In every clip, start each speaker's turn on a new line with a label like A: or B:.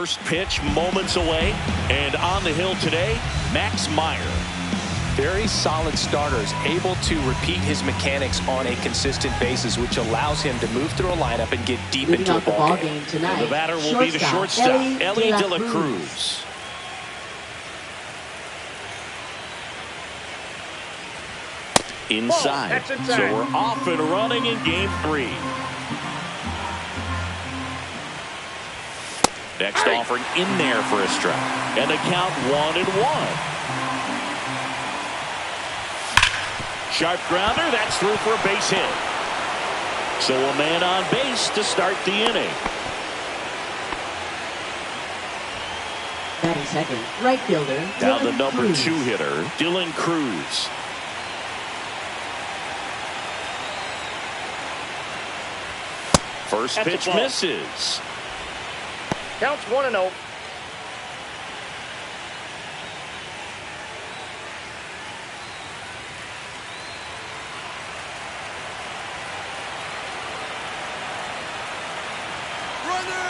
A: First pitch moments away, and on the hill today, Max Meyer.
B: Very solid starters, able to repeat his mechanics on a consistent basis, which allows him to move through a lineup and get deep into a ball game.
A: Tonight, and the batter will be the shortstop, Ellie De La Cruz. Inside. So we're off and running in game 3. Next offering in there for a strike. And the count 1-1. Sharp grounder, that's through for a base hit. So a man on base to start the inning.
C: Batting second, right fielder.
A: Now the number 2 hitter, Dylan Cruz. First pitch misses.
D: Counts 1-0.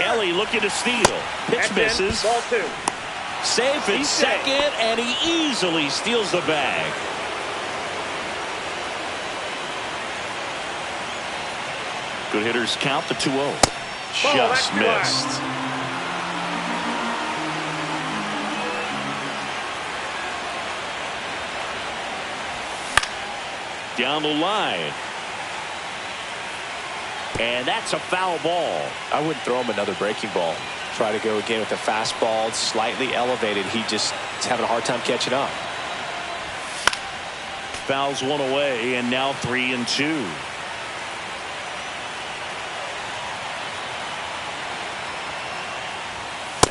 A: Ellie looking to steal. Pitch misses.
D: Ball 2.
A: Safe at second, and he easily steals the bag. Good hitters count the 2-0. Just missed. Down the line. And that's a foul ball.
B: I wouldn't throw him another breaking ball. Try to go again with a fastball. It's slightly elevated. He just is having a hard time catching up.
A: Fouls one away, and now 3-2.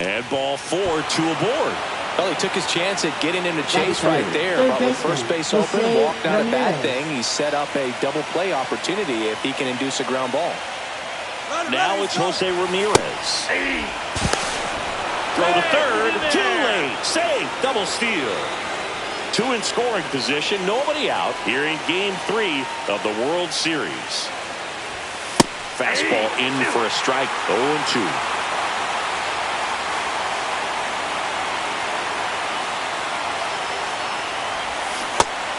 A: And ball 4, 2 aboard.
B: Well, he took his chance at getting him to chase right there. But with first base open, walked not a bad thing. He set up a double play opportunity if he can induce a ground ball.
A: Now it's Jose Ramirez. Throw to third. Too late. Safe. Double steal. 2 in scoring position. Nobody out here in game 3 of the World Series. Fastball in for a strike. 0-2.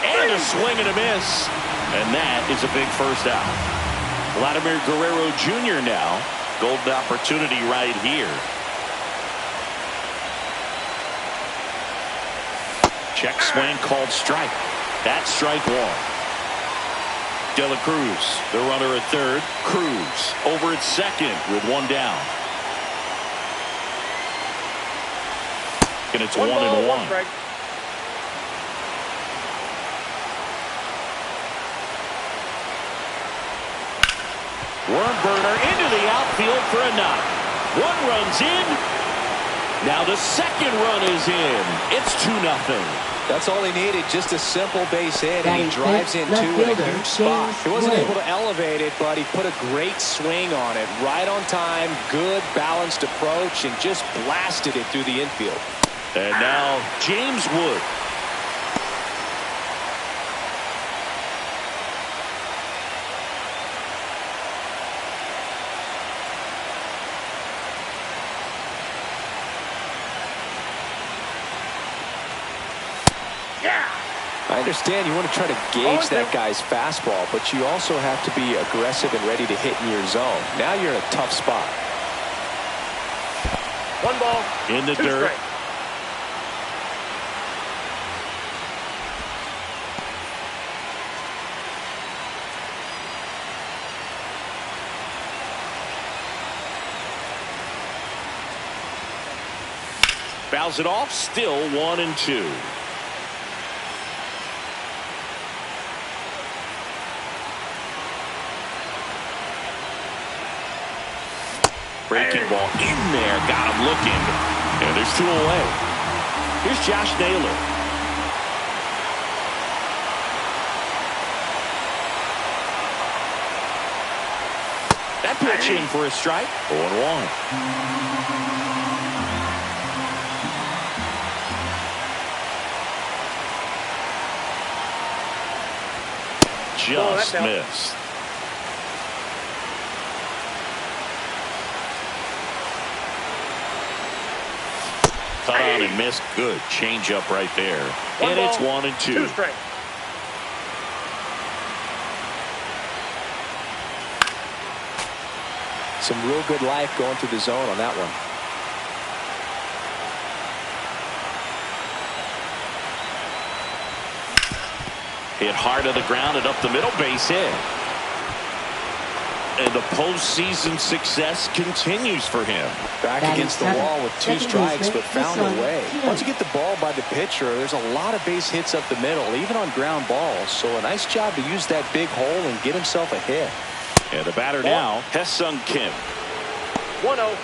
A: And a swing and a miss. And that is a big first out. Vladimir Guerrero Jr. now. Golden opportunity right here. Check swing called strike. That's strike 1. De La Cruz, the runner at third. Cruz over at second with 1 down. And it's 1-1. Worm burner into the outfield for a knock. 1 run's in. Now the second run is in. It's 2-0.
B: That's all he needed, just a simple base hit, and he drives in 2 in a huge spot. He wasn't able to elevate it, but he put a great swing on it. Right on time, good balanced approach, and just blasted it through the infield.
A: And now James Wood.
B: I understand you want to try to gauge that guy's fastball, but you also have to be aggressive and ready to hit in your zone. Now you're in a tough spot.
D: 1 ball.
A: In the dirt.
D: Strike.
A: Fouls it off. Still 1-2. Breaking ball in there, got him looking, and there's 2 away. Here's Josh Naylor. That pitch in for a strike. 0-1. Just missed. Cut on and missed. Good changeup right there. And it's 1-2.
D: 2 strikes.
B: Some real good life going through the zone on that one.
A: Hit hard to the ground and up the middle, base hit. And the postseason success continues for him.
B: Back against the wall with 2 strikes, but found a way. Once you get the ball by the pitcher, there's a lot of base hits up the middle, even on ground balls. So a nice job to use that big hole and get himself a hit.
A: And the batter now, Hesung Kim.
D: 1-0.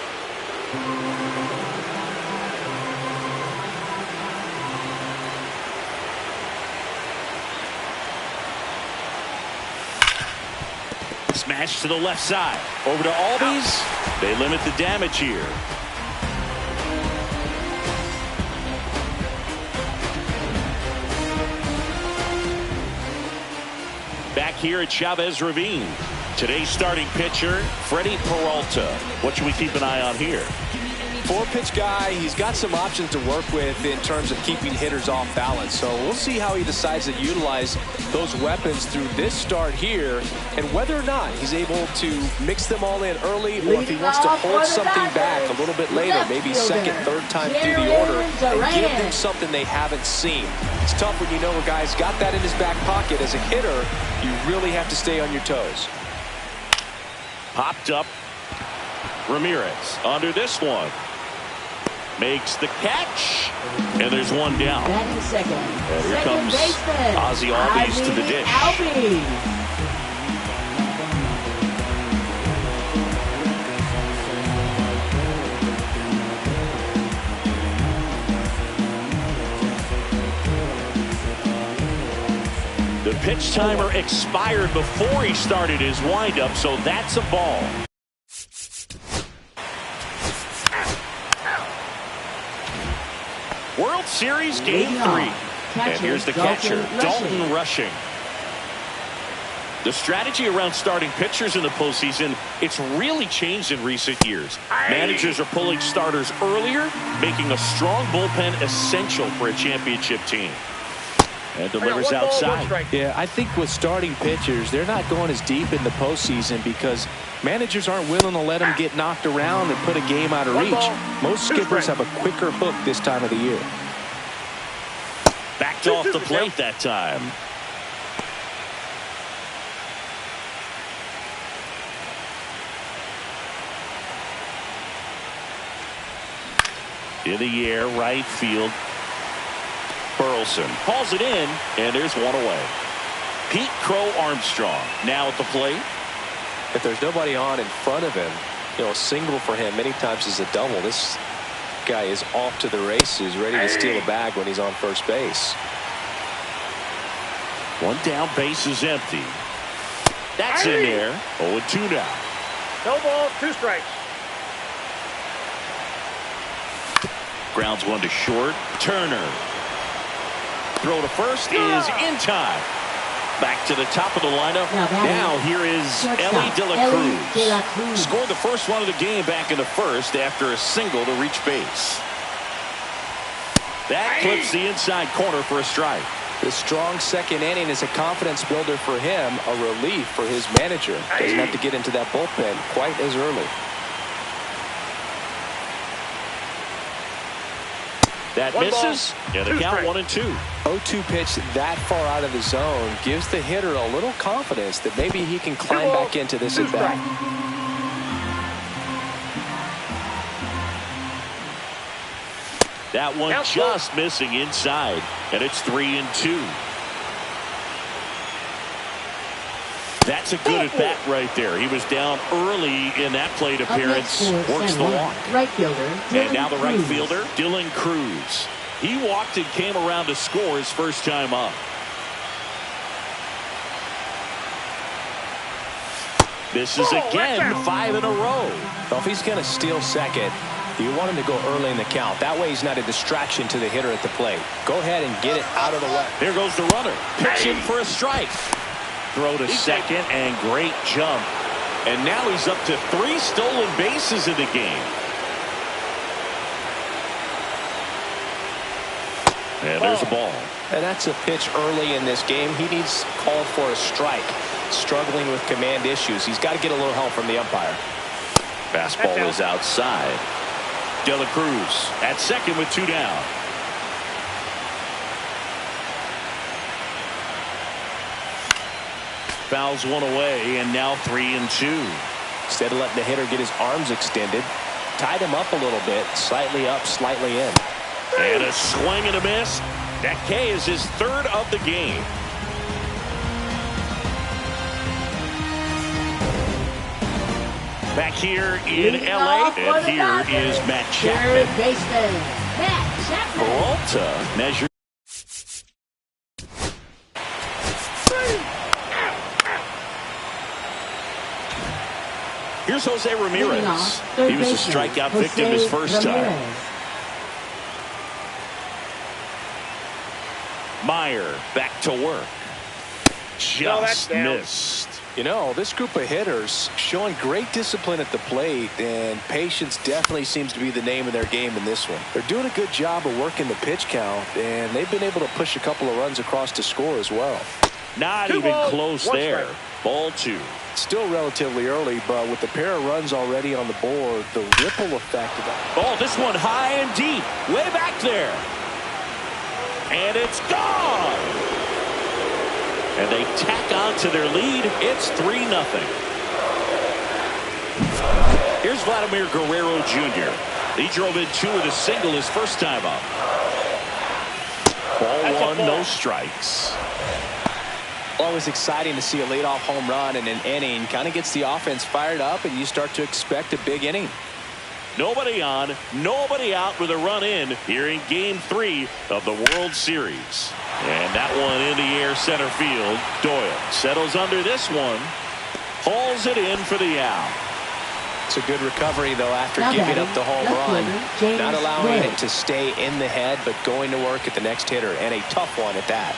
A: Smash to the left side. Over to Albies. They limit the damage here. Back here at Chavez Ravine. Today's starting pitcher, Freddie Peralta. What should we keep an eye on here?
B: 4-pitch guy. He's got some options to work with in terms of keeping hitters off balance. So we'll see how he decides to utilize those weapons through this start here, and whether or not he's able to mix them all in early, or if he wants to hold something back a little bit later, maybe second, third time through the order, and give them something they haven't seen. It's tough when you know a guy's got that in his back pocket. As a hitter, you really have to stay on your toes.
A: Popped up. Ramirez under this one. Makes the catch. And there's one down.
C: Batting second.
A: And here comes Ozzie Albies to the dish. The pitch timer expired before he started his windup, so that's a ball. World Series Game 3. And here's the catcher, Dalton Rushing. The strategy around starting pitchers in the postseason, it's really changed in recent years. Managers are pulling starters earlier, making a strong bullpen essential for a championship team. And delivers outside.
B: Yeah, I think with starting pitchers, they're not going as deep in the postseason because managers aren't willing to let them get knocked around and put a game out of reach. Most skippers have a quicker hook this time of the year.
A: Backed off the plate that time. In the air, right field. Burleson hauls it in, and there's one away. Pete Crow Armstrong now at the plate.
B: If there's nobody on in front of him, a single for him many times is a double. This guy is off to the races, ready to steal a bag when he's on first base.
A: One down, base is empty. That's in there. 0-2 now.
D: No balls, 2 strikes.
A: Grounds one to short. Turner. Throw to first is in time. Back to the top of the lineup. Now here is Ellie De La Cruz. Scored the first one of the game back in the first after a single to reach base. That clips the inside corner for a strike.
B: The strong second inning is a confidence builder for him, a relief for his manager. Doesn't have to get into that bullpen quite as early.
A: That misses. Yeah, the count 1-2.
B: 0-2 pitch that far out of the zone gives the hitter a little confidence that maybe he can climb back into this at bat.
A: That one just missing inside, and it's 3-2. That's a good at bat right there. He was down early in that plate appearance. Works the walk.
C: Right fielder,
A: and now the right fielder, Dylan Cruz. He walked and came around to score his first time up. Misses again, 5 in a row.
B: Well, if he's going to steal second, you want him to go early in the count. That way he's not a distraction to the hitter at the plate. Go ahead and get it out of the way.
A: Here goes the runner. Pitching for a strike. Throw to second, and great jump. And now he's up to 3 stolen bases in the game. And there's a ball.
B: And that's a pitch early in this game. He needs called for a strike. Struggling with command issues. He's got to get a little help from the umpire.
A: Fastball is outside. De La Cruz at second with 2 down. Fouls one away, and now 3-2.
B: Instead of letting the hitter get his arms extended, tied him up a little bit, slightly up, slightly in.
A: And a swing and a miss. That K is his 3rd of the game. Back here in LA, and here is Matt Chapman.
C: Third baseman, Matt Chapman.
A: Peralta measures. Here's Jose Ramirez. He was a strikeout victim his first time. Meyer back to work. Just missed.
B: You know, this group of hitters showing great discipline at the plate, and patience definitely seems to be the name of their game in this one. They're doing a good job of working the pitch count, and they've been able to push a couple of runs across to score as well.
A: Not even close there. Ball 2.
B: Still relatively early, but with the pair of runs already on the board, the ripple effect of that.
A: Oh, this one high and deep. Way back there. And it's gone. And they tack on to their lead. It's 3-0. Here's Vladimir Guerrero Jr. He drove in 2 with a single his first time up. Ball 1, no strikes.
B: Always exciting to see a leadoff home run in an inning. Kind of gets the offense fired up, and you start to expect a big inning.
A: Nobody on, nobody out with a run in here in Game 3 of the World Series. And that one in the air center field. Doyle settles under this one. Hauls it in for the out.
B: It's a good recovery, though, after giving up the home run. Not allowing it to stay in the head, but going to work at the next hitter. And a tough one at that.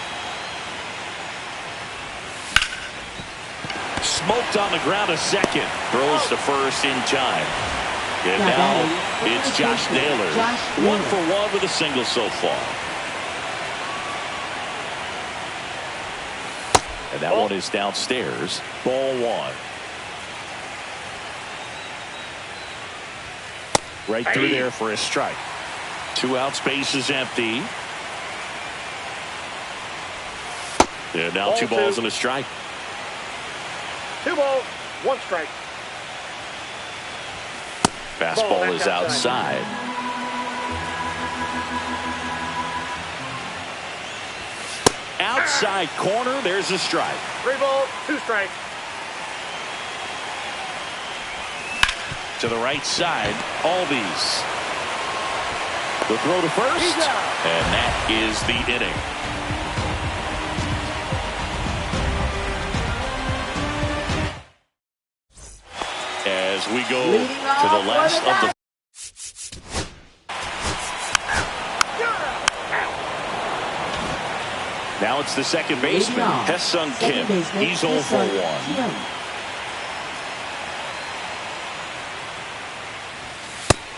A: Smoked on the ground a second. Throws to first in time. And now it's Josh Naylor. 1 for 1 with a single so far. And that one is downstairs. Ball 1. Right through there for a strike. 2 outs, base is empty. And now 2 balls and a strike.
D: 2 balls, 1 strike.
A: Fastball is outside. Outside corner, there's a strike.
D: 3 balls, 2 strikes.
A: To the right side, Albies. The throw to first, and that is the inning. As we go to the last of the. Now it's the second baseman, Hesung Kim. He's 0 for 1.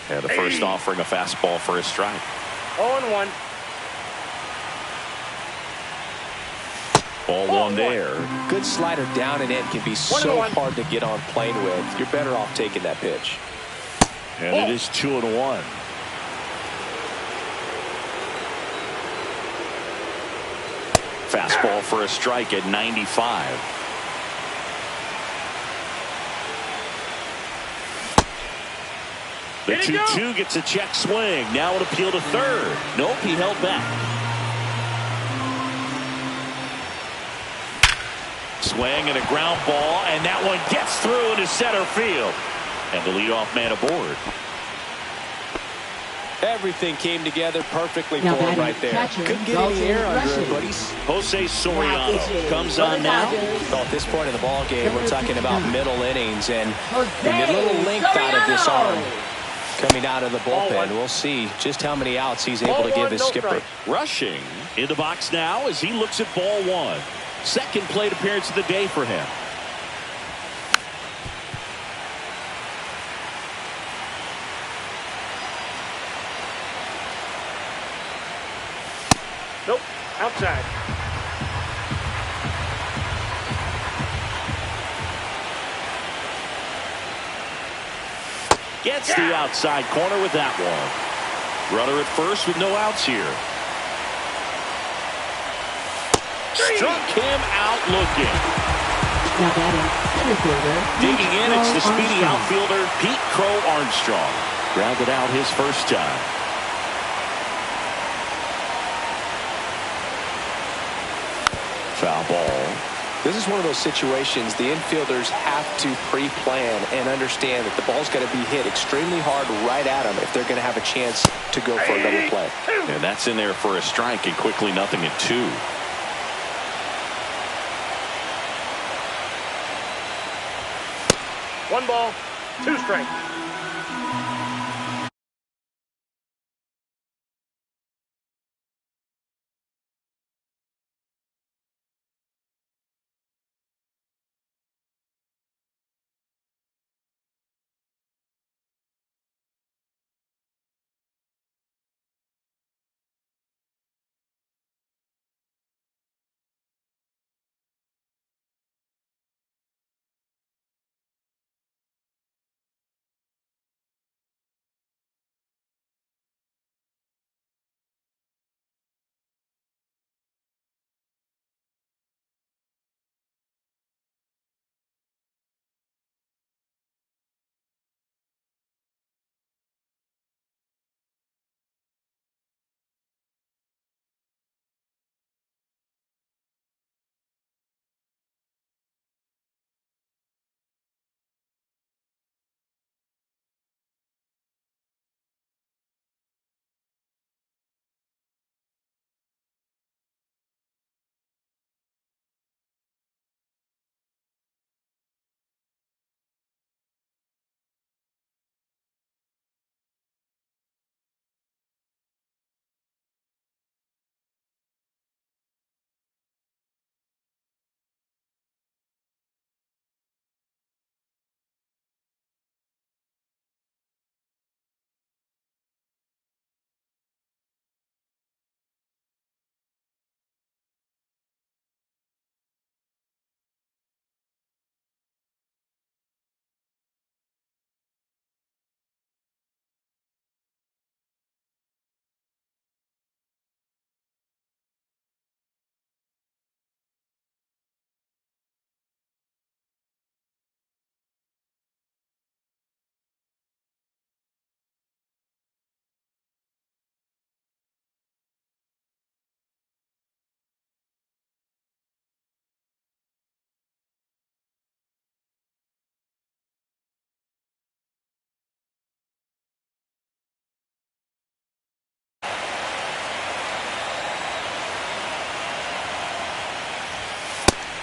A: And the first offering a fastball for a strike.
D: 0-1.
A: Ball 1 there.
B: Good slider down and in can be so hard to get on plane with. You're better off taking that pitch.
A: And it is 2-1. Fastball for a strike at 95. The 2-2 gets a check swing. Now an appeal to third. Nope, he held back. Swing and a ground ball, and that one gets through into center field. And the leadoff man aboard.
B: Everything came together perfectly for him right there. Couldn't get any air under it, but
A: Jose Soriano comes on now.
B: So at this point in the ball game, we're talking about middle innings, and a little length out of this arm coming out of the bullpen. We'll see just how many outs he's able to give his skipper.
A: Rushing in the box now as he looks at ball 1. Second plate appearance of the day for him.
D: Outside.
A: Gets the outside corner with that one. Runner at first with no outs here. Struck him out looking.
C: Now batting, center fielder.
A: Digging in, it's the speedy
C: Armstrong.
A: outfielder, Pete Crow Armstrong. Grounded out his first time. Foul ball.
B: This is one of those situations the infielders have to pre-plan and understand that the ball's got to be hit extremely hard right at them if they're going to have a chance to go for a double play.
A: And that's in there for a strike, and quickly 0-2.
D: 1 ball, 2 strikes.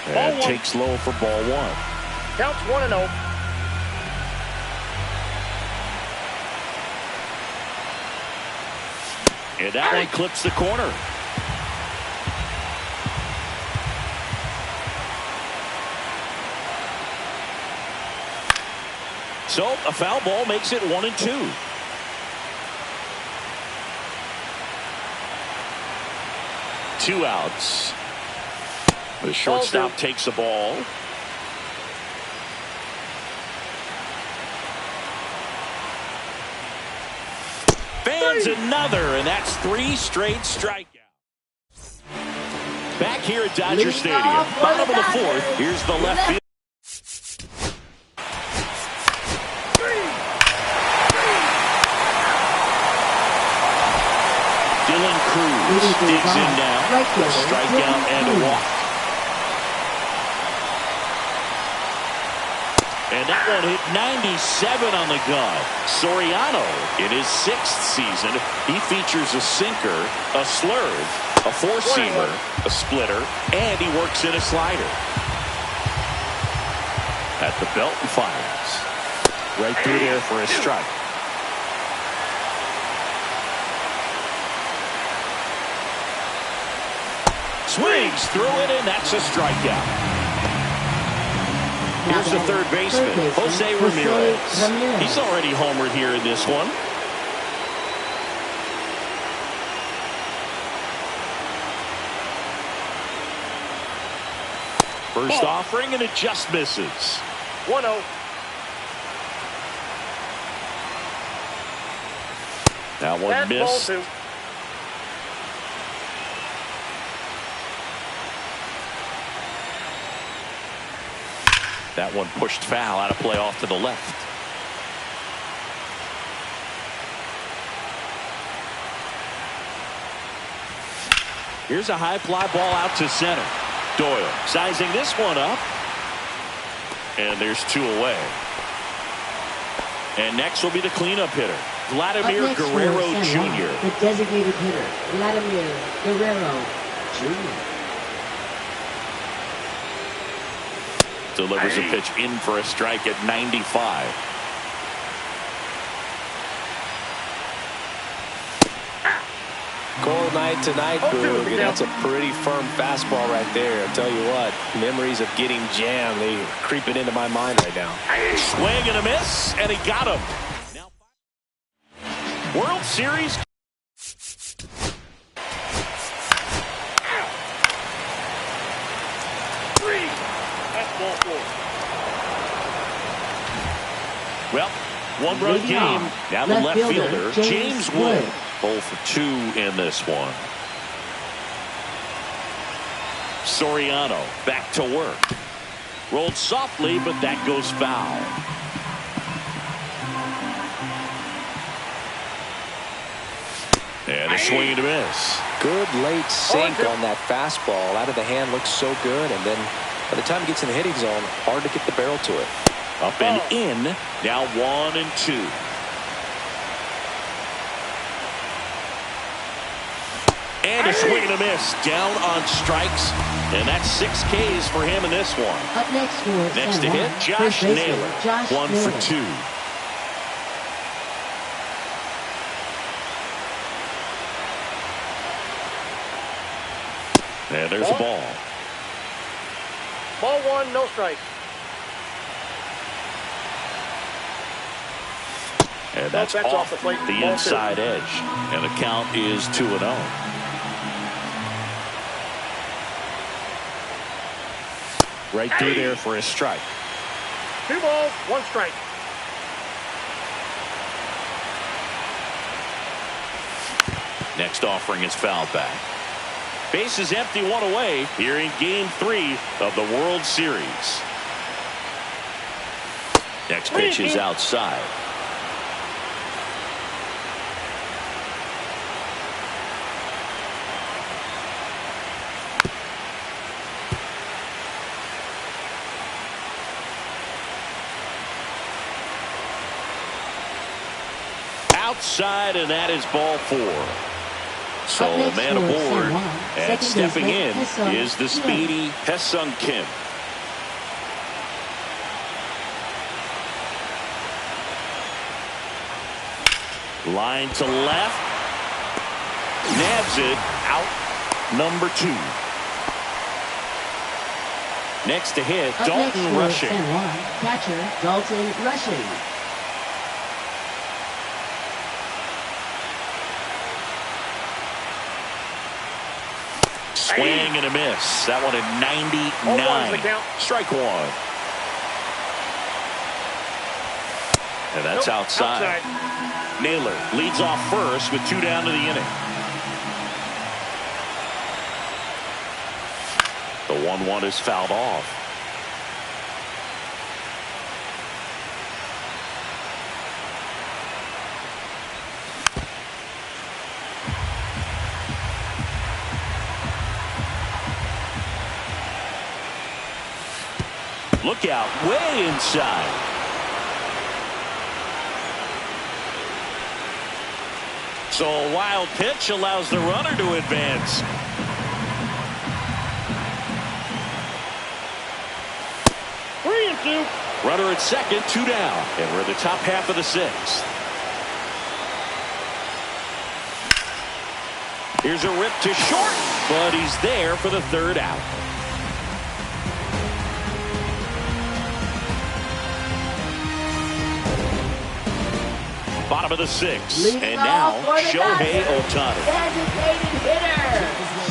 A: And
D: one.
A: takes low for ball 1.
D: Counts 1-0.
A: And that one clips the corner. So a foul ball makes it 1-2. Two outs. The shortstop takes the ball. Fans another, and that's 3 straight strikeouts. Back here at Dodger Stadium, bottom of the 4th. Here's the left field. Dylan Cruz digs in now. A strikeout and a walk. And that one hit 97 on the gun. Soriano, in his 6th season, he features a sinker, a slurve, a 4-seamer, a splitter, and he works in a slider. At the belt and fires. Right through there for a strike. Swings through it, and that's a strikeout. Here's the third baseman, Jose Ramirez. He's already homered here in this one. First offering, and it just misses.
D: 1-0.
A: That one missed.
D: Ball 2.
A: That one pushed foul, out of play off to the left. Here's a high fly ball out to center. Doyle sizing this one up. And there's 2 away. And next will be the cleanup hitter, Vladimir Guerrero Jr.
C: The designated hitter, Vladimir Guerrero Jr.
A: Delivers a pitch in for a strike at 95.
B: Cold night tonight, Boog, and that's a pretty firm fastball right there. I'll tell you what, memories of getting jammed, they are creeping into my mind right now.
A: Swing and a miss, and he got him. World Series. Well, one-run game. Now the left fielder, James Wood. 0 for 2 in this one. Soriano back to work. Rolled softly, but that goes foul. And a swing and a miss.
B: Good late sink on that fastball. Out of the hand, looks so good. And then by the time it gets in the hitting zone, hard to get the barrel to it.
A: Up and in. Now 1-2. And a swing and a miss. Down on strikes. And that's 6 Ks for him in this one.
C: Up next for
A: Next to hit, Josh Naylor. 1 for 2. And there's a ball.
D: Ball 1, no strike.
A: And that's off
D: the plate.
A: The inside edge. And the count is 2-0. Right through there for a strike.
D: 2 balls, 1 strike.
A: Next offering is fouled back. Base is empty, 1 away here in Game 3 of the World Series. Next pitch is outside. Outside, and that is ball 4. So man aboard, and stepping in is the speedy Haesung Kim. Line to left. Nabs it out. Number 2. Next to hit, Dalton rushing.
C: Catcher, Dalton rushing.
A: Swing and a miss. That one at 99. Strike 1. And that's outside. Naylor leads off first with 2 down to the inning. The 1-1 is fouled off. Look out, way inside. So a wild pitch allows the runner to advance.
D: Three and two.
A: Runner at second, 2 down. And we're in the top half of the 6th. Here's a rip to short, but he's there for the 3rd out. Bottom of the 6th, and now Shohei Ohtani.
C: Designated hitter,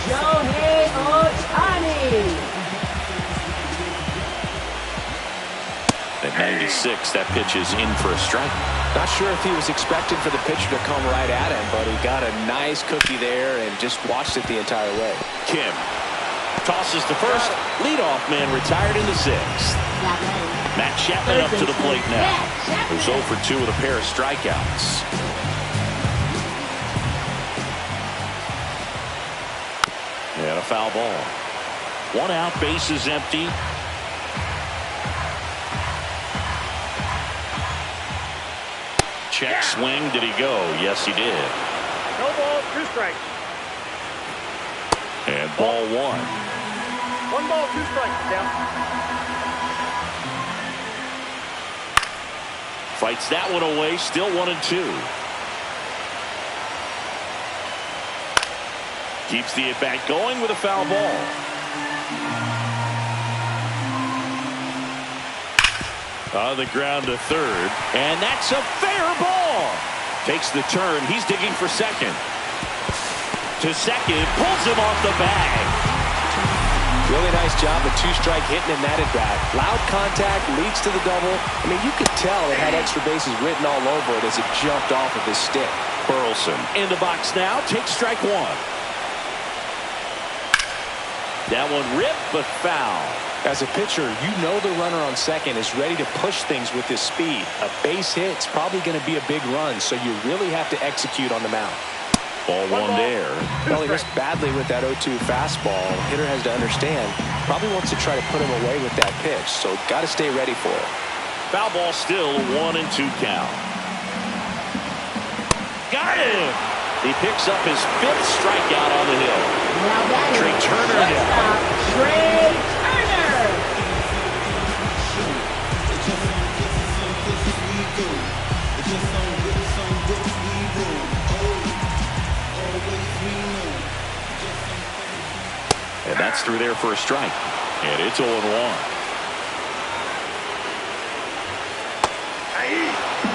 C: Shohei Ohtani.
A: At 96, that pitch is in for a strike.
B: Not sure if he was expecting for the pitcher to come right at him, but he got a nice cookie there and just watched it the entire way.
A: Kim tosses to first. Leadoff man retired in the sixth. Matt Chapman up to the plate now. Who's 0 for 2 with a pair of strikeouts. And a foul ball. 1 out, bases empty. Check swing. Did he go? Yes, he did.
D: No ball, 2 strikes.
A: And ball 1.
D: 1 ball, 2 strikes. Down.
A: Fights that one away. Still 1-2. Keeps the at-bat going with a foul ball. On the ground to third. And that's a fair ball. Takes the turn. He's digging for second. To second. Pulls him off the bag.
B: Really nice job of 2-strike hitting in that at-bat. Loud contact leads to the double. I mean, you could tell it had extra bases written all over it as it jumped off of his stick.
A: Burleson in the box now. Takes strike 1. That one ripped, but foul.
B: As a pitcher, you know the runner on second is ready to push things with his speed. A base hit's probably going to be a big run, so you really have to execute on the mound.
A: Ball 1 there.
B: Well, he missed badly with that 0-2 fastball. Hitter has to understand, probably wants to try to put him away with that pitch, so got to stay ready for it.
A: Foul ball still 1-2 count. Got him. He picks up his 5th strikeout on the hill.
C: Now batting.
A: Trey Turner
C: Shortstop, Trey Turner.
A: And that's through there for a strike. And it's 0-1.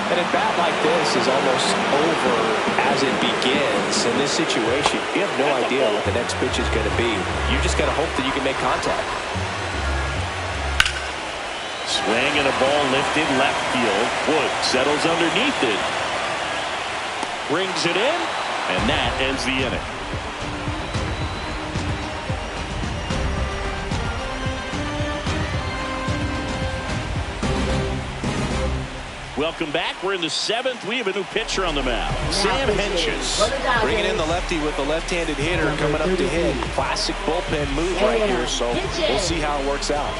B: An at-bat like this is almost over as it begins. In this situation, you have no idea what the next pitch is going to be. You just got to hope that you can make contact.
A: Swing and a ball lifted left field. Wood settles underneath it. Brings it in. And that ends the inning. Welcome back. We're in the 7th. We have a new pitcher on the mound. Sam Hentges.
B: Bringing in the lefty with the left-handed hitter coming up to hit. Classic bullpen move right here, so we'll see how it works out.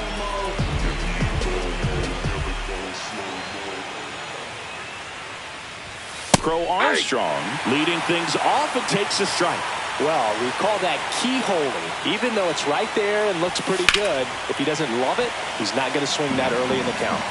A: Crow Armstrong leading things off and takes a strike.
B: Well, we call that keyholing. Even though it's right there and looks pretty good, if he doesn't love it, he's not going to swing that early in the count.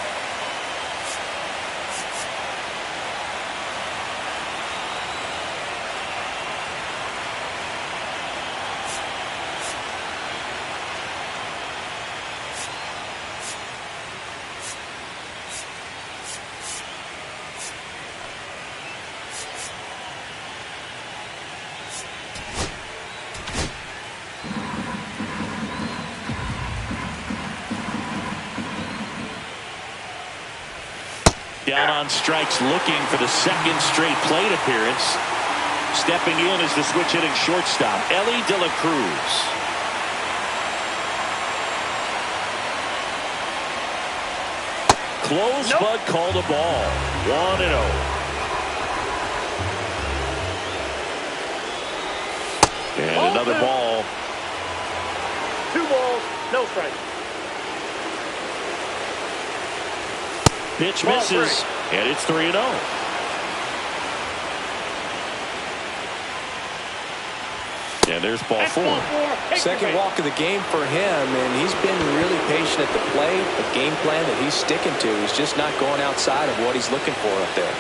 A: Down on strikes, looking for the 2nd straight plate appearance. Stepping in is the switch hitting shortstop, Ellie De La Cruz. Close, but called a ball. 1-0. And another ball.
D: 2 balls, no strikes.
A: Pitch misses, and it's 3-0. And there's ball 4.
B: Second walk of the game for him, and he's been really patient at the plate. The game plan that he's sticking to is just not going outside of what he's looking for up there.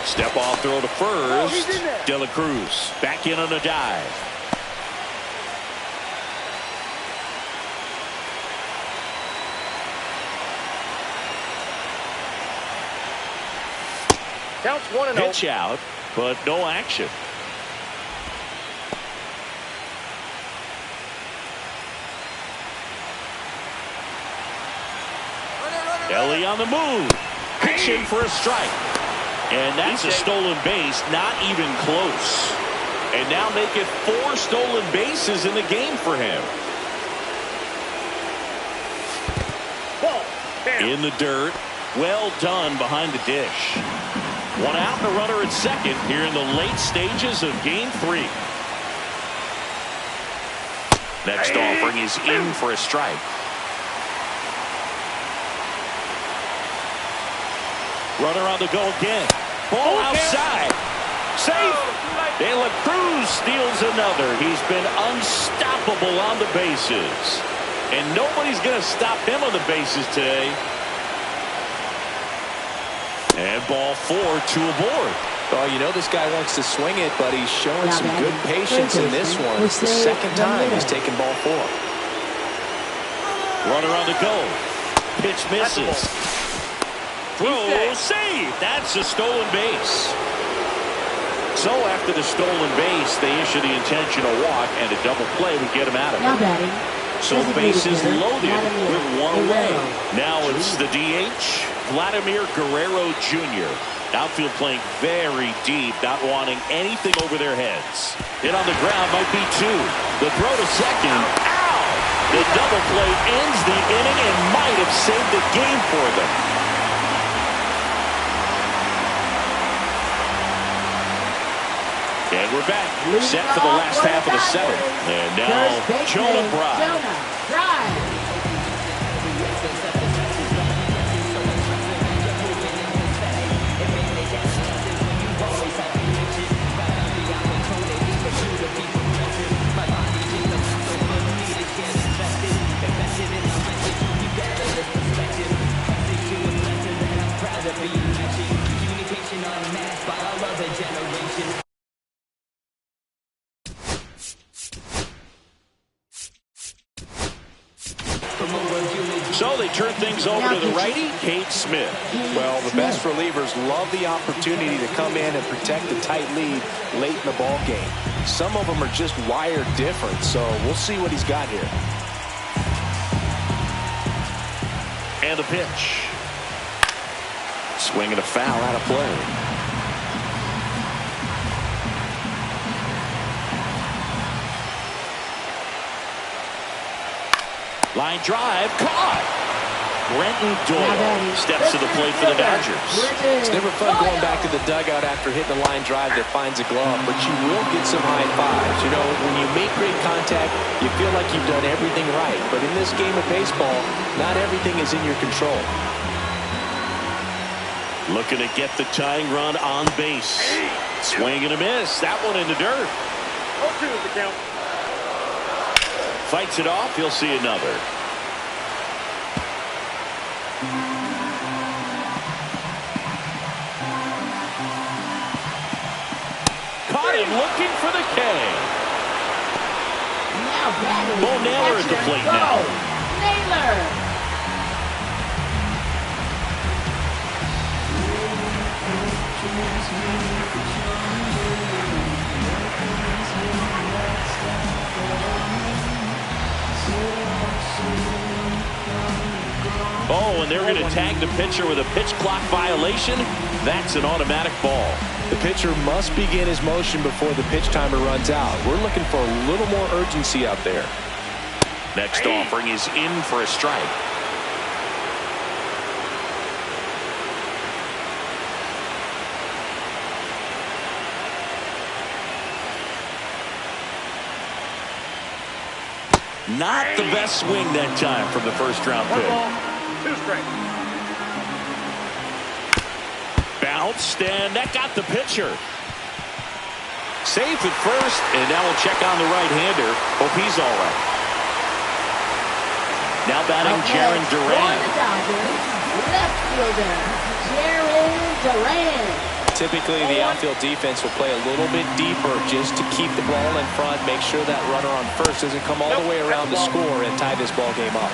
A: Step off throw to first. De La Cruz back in on a dive.
D: Counts 1-0.
A: Pitch out, but no action. Ellie on the move. Pitching for a strike. And that's a stolen base, not even close. And now make it 4 stolen bases in the game for him. In the dirt. Well done behind the dish. 1 out and a runner at second here in the late stages of game 3. Next offering is in for a strike. Runner on the go again. Ball outside. Safe. De La Cruz steals another. He's been unstoppable on the bases. And nobody's going to stop him on the bases today. And ball 4, 2 aboard.
B: Oh, you know this guy wants to swing it, but he's showing some good patience in this one. It's the second time he's taken ball 4.
A: Runner on the go. Pitch misses. Throw, save. That's a stolen base. So after the stolen base, they issue the intentional walk, and a double play would get him out of it. So bases loaded with 1 away. Now it's the DH, Vladimir Guerrero Jr. Outfield playing very deep, not wanting anything over their heads. Hit on the ground might be 2. The throw to second. Ow! The double play ends the inning and might have saved the game for them. And we're back, set for the last half of the 7th. And now, Jonah Bride. So they turn things over to the righty, Cade Smith.
B: Well, the best relievers love the opportunity to come in and protect the tight lead late in the ball game. Some of them are just wired different, so we'll see what he's got here.
A: And a pitch. Swinging a foul out of play. Line drive, caught. Brenton Doyle steps to the plate for the Dodgers.
B: It's never fun going back to the dugout after hitting a line drive that finds a glove, but you will get some high fives. You know, when you make great contact, you feel like you've done everything right. But in this game of baseball, not everything is in your control.
A: Looking to get the tying run on base. Swing and a miss. That one in the dirt.
D: 0-2 is the count.
A: Fights it off. He'll see another. Caught him looking for the K. Bo Naylor at the plate now.
C: Naylor.
A: Oh, and they're going to tag the pitcher with a pitch clock violation. That's an automatic ball.
B: The pitcher must begin his motion before the pitch timer runs out. We're looking for a little more urgency out there.
A: Next offering is in for a strike. Not the best swing that time from the first round pick.
D: 1 ball, 2 strikes.
A: Bounced, and that got the pitcher. Safe at first, and now we'll check on the right-hander. Hope he's all right. Now batting Jaron Duran.
C: Left fielder, Jaron Duran.
B: Typically, the outfield defense will play a little bit deeper just to keep the ball in front, make sure that runner on first doesn't come all the way around to score and tie this ball game up.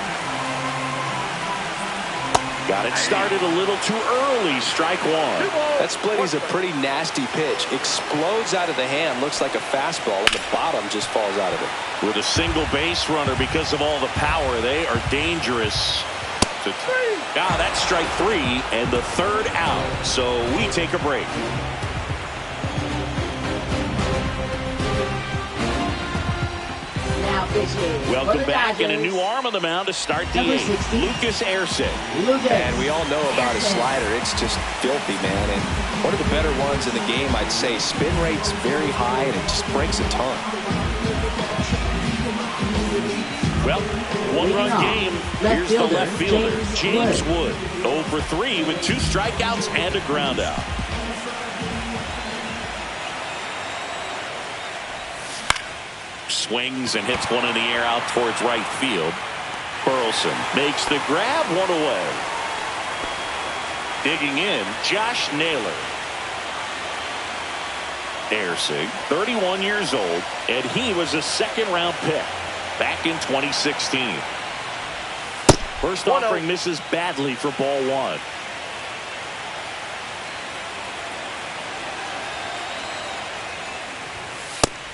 A: Got it started a little too early. Strike 1.
B: That split is a pretty nasty pitch. Explodes out of the hand. Looks like a fastball, and the bottom just falls out of it.
A: With a single base runner because of all the power, they are dangerous. That's strike 3 and the third out. So we take a break. Welcome back, and a new arm on the mound to start the 8th. Lucas Erceg.
B: And we all know about his slider. It's just filthy, man. And one of the better ones in the game, I'd say. Spin rate's very high, and it just breaks a ton.
A: Well, one-run game. Here's the left fielder, James Wood. 0 for 3 with 2 strikeouts and a ground out. Swings and hits one in the air out towards right field. Burleson makes the grab, one away. Digging in, Josh Naylor. Erceg, 31 years old, and he was a second-round pick back in 2016. First offering misses badly for ball 1.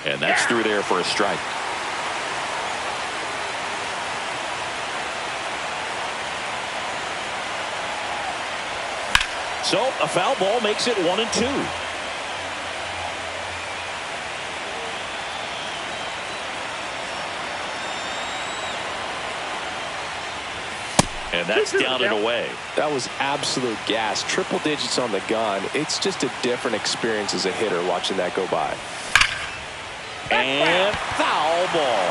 A: And that's through there for a strike. So a foul ball makes it 1-2. And that's down and away.
B: That was absolute gas. Triple digits on the gun. It's just a different experience as a hitter watching that go by.
A: And foul ball.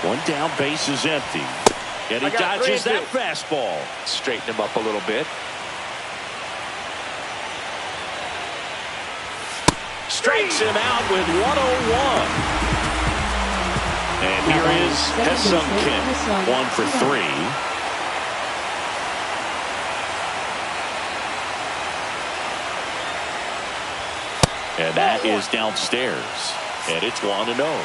A: One down, base is empty. And he dodges that fastball.
B: Straighten him up a little bit.
A: Strikes him out with 101. And here is Ha-Seong Kim, 1 for 3. And that is downstairs. And it's 1-0.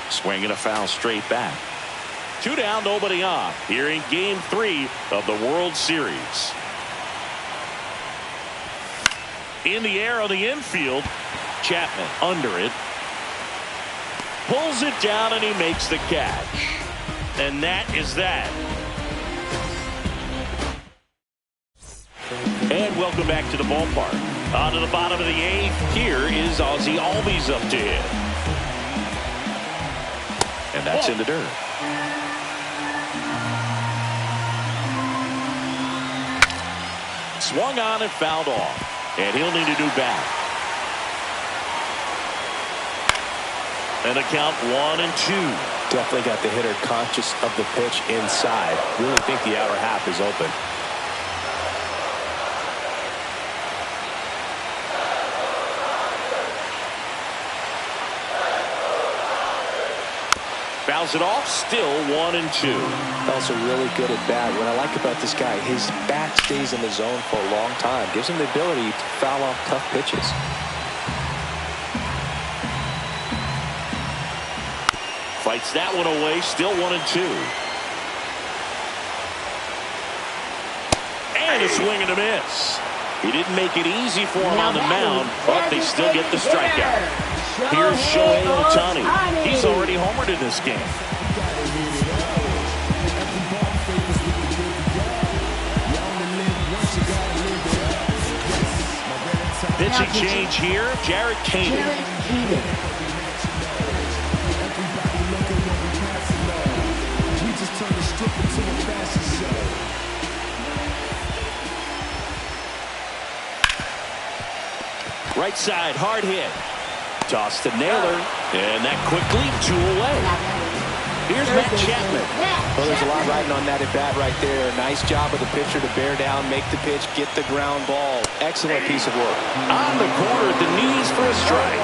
A: Swinging a foul straight back. 2 down, nobody on. Here in Game 3 of the World Series. In the air on the infield. Chapman under it. Pulls it down and he makes the catch. And that is that. And welcome back to the ballpark. On to the bottom of the 8th. Here is Ozzie Albies up to hit. And that's in the dirt. Swung on and fouled off. And he'll need a new bat. And a count 1-2.
B: Definitely got the hitter conscious of the pitch inside. Really think the outer half is open.
A: Fouls it off, still 1-2.
B: Also really good at bat. What I like about this guy, his bat stays in the zone for a long time. Gives him the ability to foul off tough pitches.
A: Fights that one away, still 1-2. And a swing and a miss. He didn't make it easy for him on the mound, but they still get the strikeout. Here's Shohei Ohtani. He's already homered in this game. Pitching change here, Jarred Kaden. Right side, hard hit. Toss to Naylor, and that quickly 2 away. Here's Matt Chapman.
B: Well, there's a lot riding on that at bat right there. Nice job of the pitcher to bear down, make the pitch, get the ground ball. Excellent piece of work.
A: On the corner at the knees for a strike.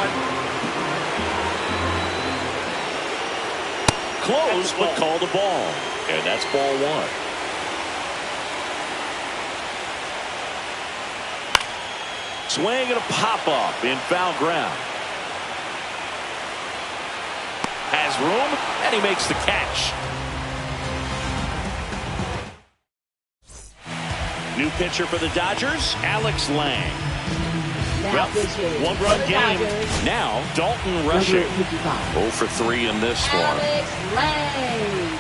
A: Close, but called a ball. And that's ball 1. Swing and a pop-up in foul ground. Has room, and he makes the catch. New pitcher for the Dodgers, Alex Lang. Well, one-run game. Now, Dalton rushing. 0 for 3 in this one.
C: Alex Lang.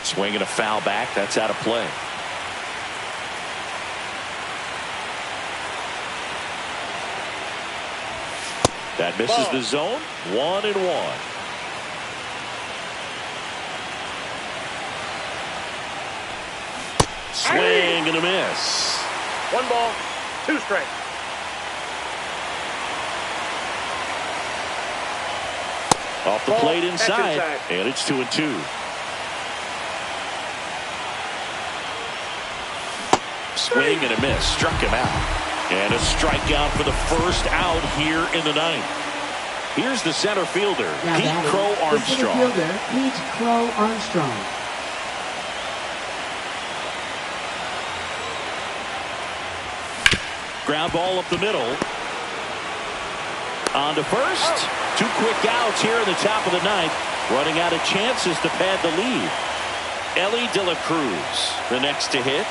A: Swing and a foul back. That's out of play. That misses the zone. 1-1. Swing and a miss.
D: 1 ball, 2 strikes.
A: Off the plate inside, and it's 2-2. Swing and a miss. Struck him out. And a strikeout for the first out here in the ninth. Here's the center fielder, Pete Crow Armstrong.
C: Pete Crow Armstrong.
A: Ground ball up the middle. On to first. 2 quick outs here in the top of the ninth. Running out of chances to pad the lead. Ellie De La Cruz, the next to hit.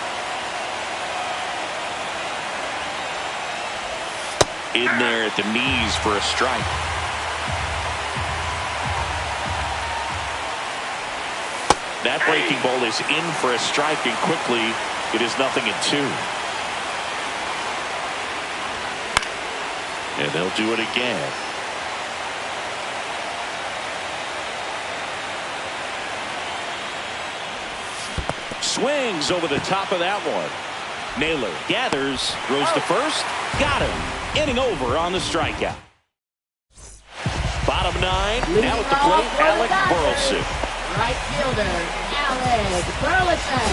A: In there at the knees for a strike. That breaking ball is in for a strike, and quickly it is 0-2. And they'll do it again. Swings over the top of that one. Naylor gathers, throws to first, got him. Inning over on the strikeout. Bottom 9, now at the plate, Alec Burleson.
C: Right fielder, Alec Burleson.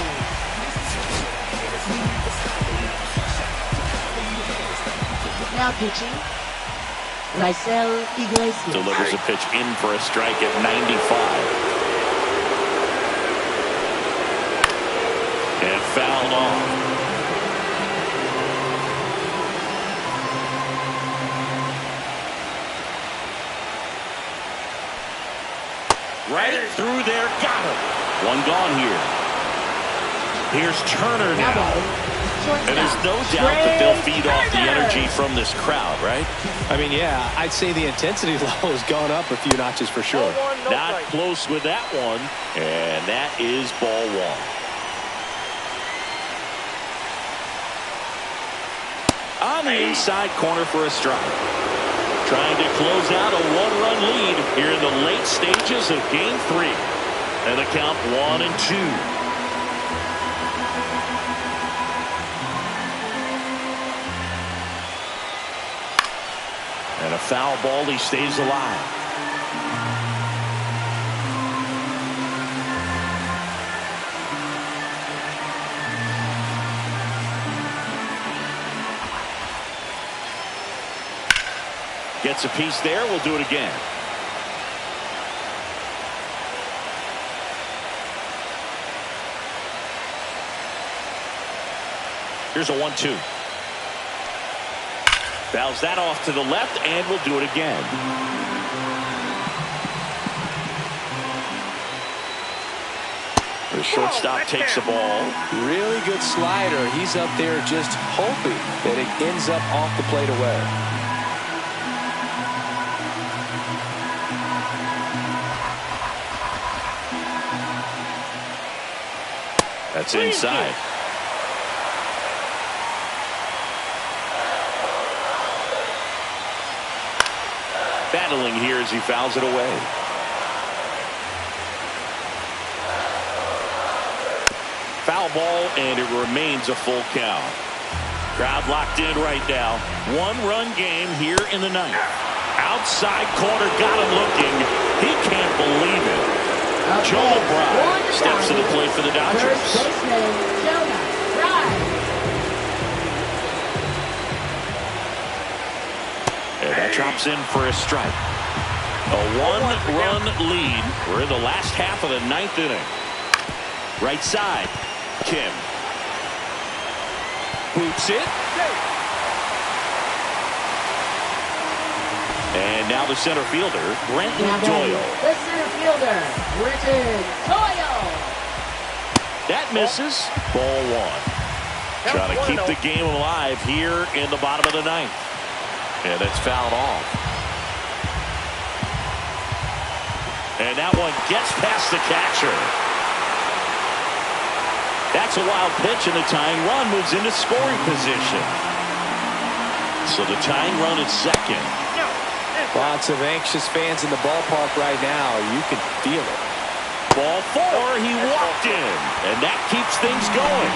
C: Now pitching, Raisel Iglesias.
A: Delivers a pitch in for a strike at 95. And fouled off. Right through there, got him. One gone here. Here's Turner now. And there's no doubt that they'll feed off the energy from this crowd, right?
B: I mean, yeah, I'd say the intensity level has gone up a few notches for sure.
A: Not close with that one, and that is ball 1. On the inside corner for a strike. Trying to close out a 1-run lead here in the late stages of Game 3. And the count 1-2. And a foul ball, he stays alive. Gets a piece there. We'll do it again. Here's a 1-2. Fouls that off to the left, and we'll do it again. The shortstop takes the ball.
B: Really good slider. He's up there just hoping that it ends up off the plate away.
A: That's inside. Battling here as he fouls it away. Foul ball, and it remains a full count. Crowd locked in right now. 1-run game here in the ninth. Outside corner, got him looking. He can't believe it. Joel Bride steps to the plate for the Dodgers. And that drops in for a strike. A 1-run lead. We're in the last half of the ninth inning. Right side. Kim. Boots it. And now the center fielder, Brenton Doyle.
C: The center fielder, Brenton Doyle.
A: That misses. Ball one. Trying to keep the game alive here in the bottom of the ninth. And that's fouled off. And that one gets past the catcher. That's a wild pitch, and the tying run moves into scoring position. So the tying run is second.
B: Lots of anxious fans in the ballpark right now. You can feel it.
A: Ball four, he walked in, and that keeps things going.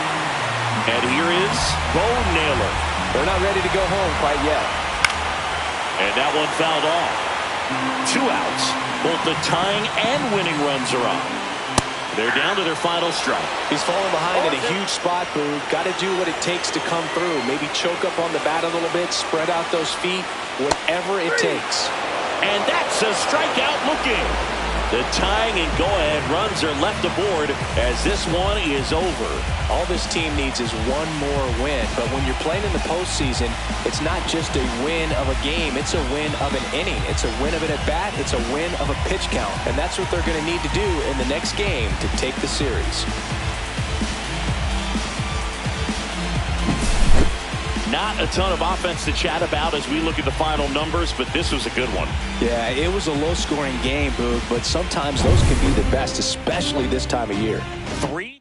A: And here is Bo Naylor.
B: They're not ready to go home quite yet.
A: And that one fouled off. 2 outs. Both the tying and winning runs are up. They're down to their final strike.
B: He's falling behind in a huge spot, Boog. Got to do what it takes to come through. Maybe choke up on the bat a little bit, spread out those feet, whatever it takes.
A: And that's a strikeout looking. The tying and go-ahead runs are left aboard as this one is over.
B: All this team needs is one more win. But when you're playing in the postseason, it's not just a win of a game. It's a win of an inning. It's a win of an at-bat. It's a win of a pitch count. And that's what they're going to need to do in the next game to take the series.
A: Not a ton of offense to chat about as we look at the final numbers, but this was a good one.
B: Yeah, it was a low-scoring game, Boog, but sometimes those can be the best, especially this time of year.
A: 3.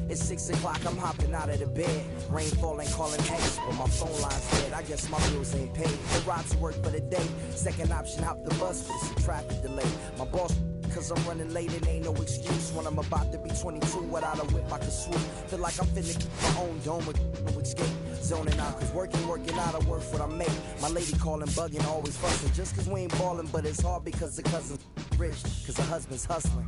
E: It's 6 o'clock, I'm hopping out of the bed. Rain falling, calling X, but my phone line's dead. I guess my bills ain't paid. The ride to work for the day. Second option, hop the bus, but it's a traffic delay. My boss, cause I'm running late, and ain't no excuse. When I'm about to be 22, without a whip I can swoop. Feel like I'm finna keep my own dome with no escape. Zoning out, cause working out of worth what I make. My lady calling, bugging, always fussing. Just cause we ain't ballin', but it's hard because the cousin's rich, cause the husband's hustling.